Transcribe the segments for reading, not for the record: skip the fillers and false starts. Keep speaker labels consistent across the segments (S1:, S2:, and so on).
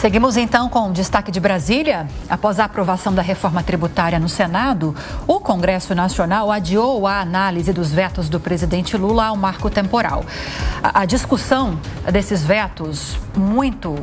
S1: Seguimos então com o destaque de Brasília. Após a aprovação da reforma tributária no Senado, o Congresso Nacional adiou a análise dos vetos do presidente Lula ao marco temporal. A discussão desses vetos, muito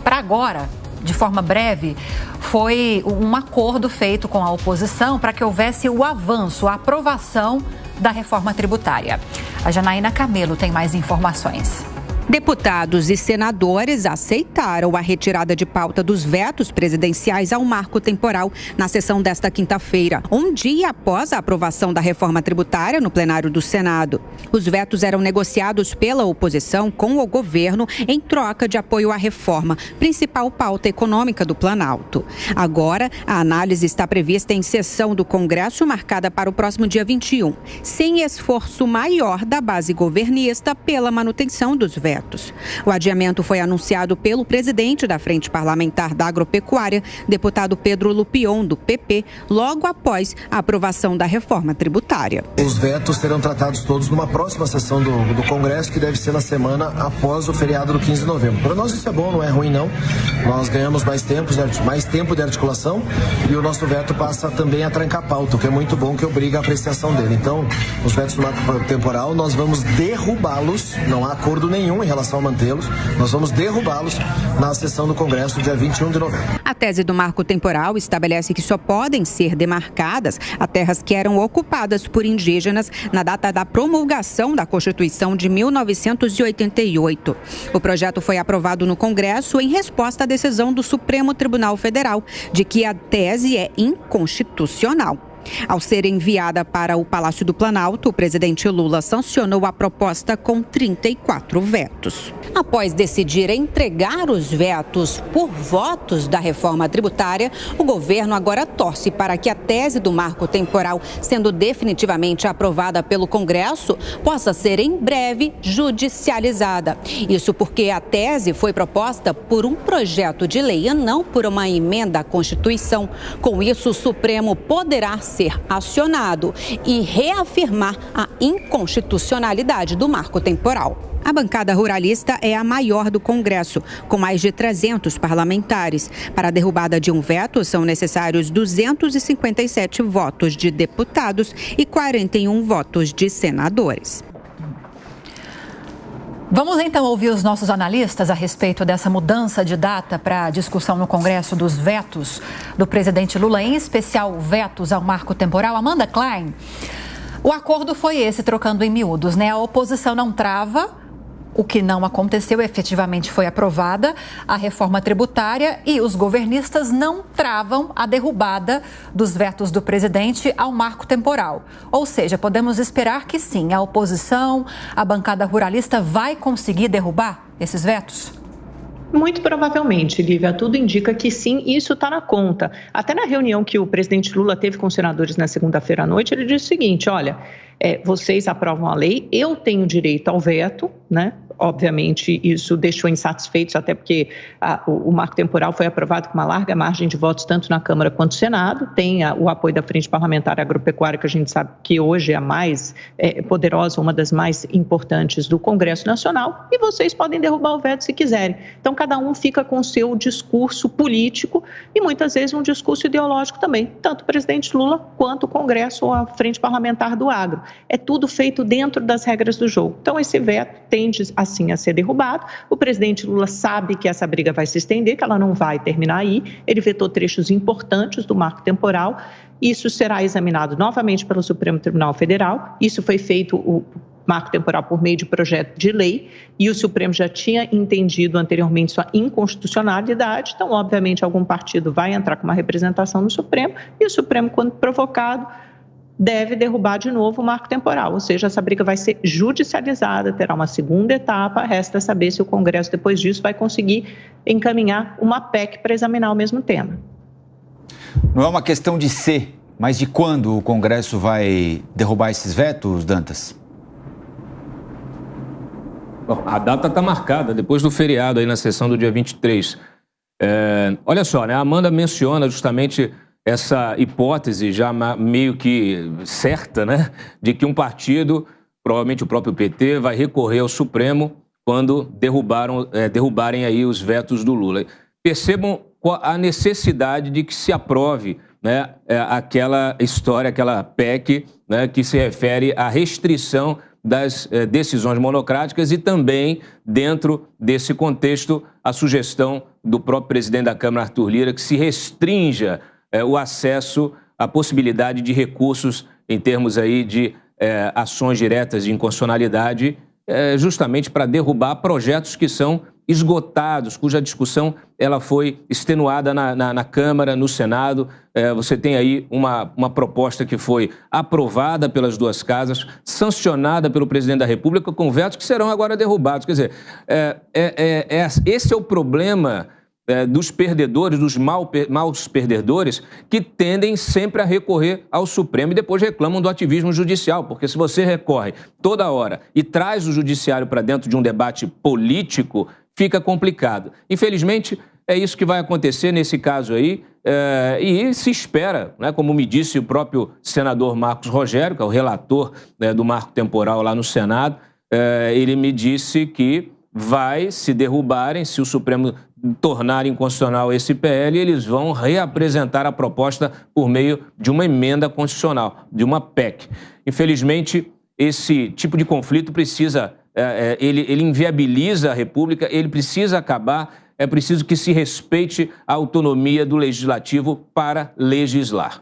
S1: para agora, de forma breve, foi um acordo feito com a oposição para que houvesse o avanço, a aprovação da reforma tributária. A Janaína Camelo tem mais informações.
S2: Deputados e senadores aceitaram a retirada de pauta dos vetos presidenciais ao marco temporal na sessão desta quinta-feira, um dia após a aprovação da reforma tributária no plenário do Senado. Os vetos eram negociados pela oposição com o governo em troca de apoio à reforma, principal pauta econômica do Planalto. Agora, a análise está prevista em sessão do Congresso marcada para o próximo dia 21, sem esforço maior da base governista pela manutenção dos vetos. O adiamento foi anunciado pelo presidente da Frente Parlamentar da Agropecuária, deputado Pedro Lupion, do PP, logo após a aprovação da reforma tributária.
S3: Os vetos serão tratados todos numa próxima sessão do Congresso, que deve ser na semana após o feriado do 15 de novembro. Para nós isso é bom, não é ruim não. Nós ganhamos mais tempo de articulação e o nosso veto passa também a trancar pauta, o que é muito bom, que obriga a apreciação dele. Então, os vetos do marco temporal, nós vamos derrubá-los, não há acordo nenhum em relação a mantê-los, nós vamos derrubá-los na sessão do Congresso, dia 21 de novembro.
S2: A tese do marco temporal estabelece que só podem ser demarcadas as terras que eram ocupadas por indígenas na data da promulgação da Constituição de 1988. O projeto foi aprovado no Congresso em resposta à decisão do Supremo Tribunal Federal de que a tese é inconstitucional. Ao ser enviada para o Palácio do Planalto, o presidente Lula sancionou a proposta com 34 vetos. Após decidir entregar os vetos por votos da reforma tributária, o governo agora torce para que a tese do marco temporal, sendo definitivamente aprovada pelo Congresso, possa ser em breve judicializada. Isso porque a tese foi proposta por um projeto de lei e não por uma emenda à Constituição. Com isso, o Supremo poderá ser acionado e reafirmar a inconstitucionalidade do marco temporal. A bancada ruralista é a maior do Congresso, com mais de 300 parlamentares. Para a derrubada de um veto, são necessários 257 votos de deputados e 41 votos de senadores.
S1: Vamos então ouvir os nossos analistas a respeito dessa mudança de data para a discussão no Congresso dos vetos do presidente Lula, em especial vetos ao marco temporal. Amanda Klein, o acordo foi esse, trocando em miúdos, né? A oposição não trava. O que não aconteceu, efetivamente foi aprovada a reforma tributária e os governistas não travam a derrubada dos vetos do presidente ao marco temporal. Ou seja, podemos esperar que sim, a oposição, a bancada ruralista vai conseguir derrubar esses vetos?
S4: Muito provavelmente, Lívia, tudo indica que sim, e isso está na conta. Até na reunião que o presidente Lula teve com os senadores na segunda-feira à noite, ele disse o seguinte: olha, vocês aprovam a lei, eu tenho direito ao veto, né? Obviamente, isso deixou insatisfeitos, até porque o marco temporal foi aprovado com uma larga margem de votos, tanto na Câmara quanto no Senado. Tem o apoio da Frente Parlamentar Agropecuária, que a gente sabe que hoje é a mais poderosa, uma das mais importantes do Congresso Nacional, e vocês podem derrubar o veto se quiserem. Então, cada um fica com o seu discurso político e, muitas vezes, um discurso ideológico também, tanto o presidente Lula quanto o Congresso ou a Frente Parlamentar do Agro. É tudo feito dentro das regras do jogo. Então, esse veto tende assim a ser derrubado. O presidente Lula sabe que essa briga vai se estender, que ela não vai terminar aí. Ele vetou trechos importantes do marco temporal. Isso será examinado novamente pelo Supremo Tribunal Federal. Isso foi feito, o marco temporal, por meio de projeto de lei, e o Supremo já tinha entendido anteriormente sua inconstitucionalidade. Então, obviamente, algum partido vai entrar com uma representação no Supremo, e o Supremo, quando provocado, deve derrubar de novo o marco temporal, ou seja, essa briga vai ser judicializada, terá uma segunda etapa, resta saber se o Congresso, depois disso, vai conseguir encaminhar uma PEC para examinar o mesmo tema.
S5: Não é uma questão de ser, mas de quando o Congresso vai derrubar esses vetos, Dantas?
S6: Bom, a data está marcada, depois do feriado, aí na sessão do dia 23. Olha só, né? A Amanda menciona justamente essa hipótese já meio que certa, né, de que um partido, provavelmente o próprio PT, vai recorrer ao Supremo quando derrubarem aí os vetos do Lula. percebam a necessidade de que se aprove, né, aquela história, aquela PEC, né, que se refere à restrição das decisões monocráticas e também, dentro desse contexto, a sugestão do próprio presidente da Câmara, Arthur Lira, que se restrinja o acesso à possibilidade de recursos em termos aí de ações diretas de inconstitucionalidade, justamente para derrubar projetos que são esgotados, cuja discussão ela foi extenuada na Câmara, no Senado. Você tem aí uma proposta que foi aprovada pelas duas casas, sancionada pelo presidente da República, com vetos que serão agora derrubados. Quer dizer, esse é o problema dos perdedores, dos maus perdedores, que tendem sempre a recorrer ao Supremo e depois reclamam do ativismo judicial, porque se você recorre toda hora e traz o judiciário para dentro de um debate político, fica complicado. Infelizmente, é isso que vai acontecer nesse caso aí, e se espera, né, como me disse o próprio senador Marcos Rogério, que é o relator do marco temporal lá no Senado, ele me disse que vai, se derrubarem, se o Supremo tornar inconstitucional esse PL, eles vão reapresentar a proposta por meio de uma emenda constitucional, de uma PEC. Infelizmente, esse tipo de conflito precisa, ele inviabiliza a República, ele precisa acabar, é preciso que se respeite a autonomia do Legislativo para legislar.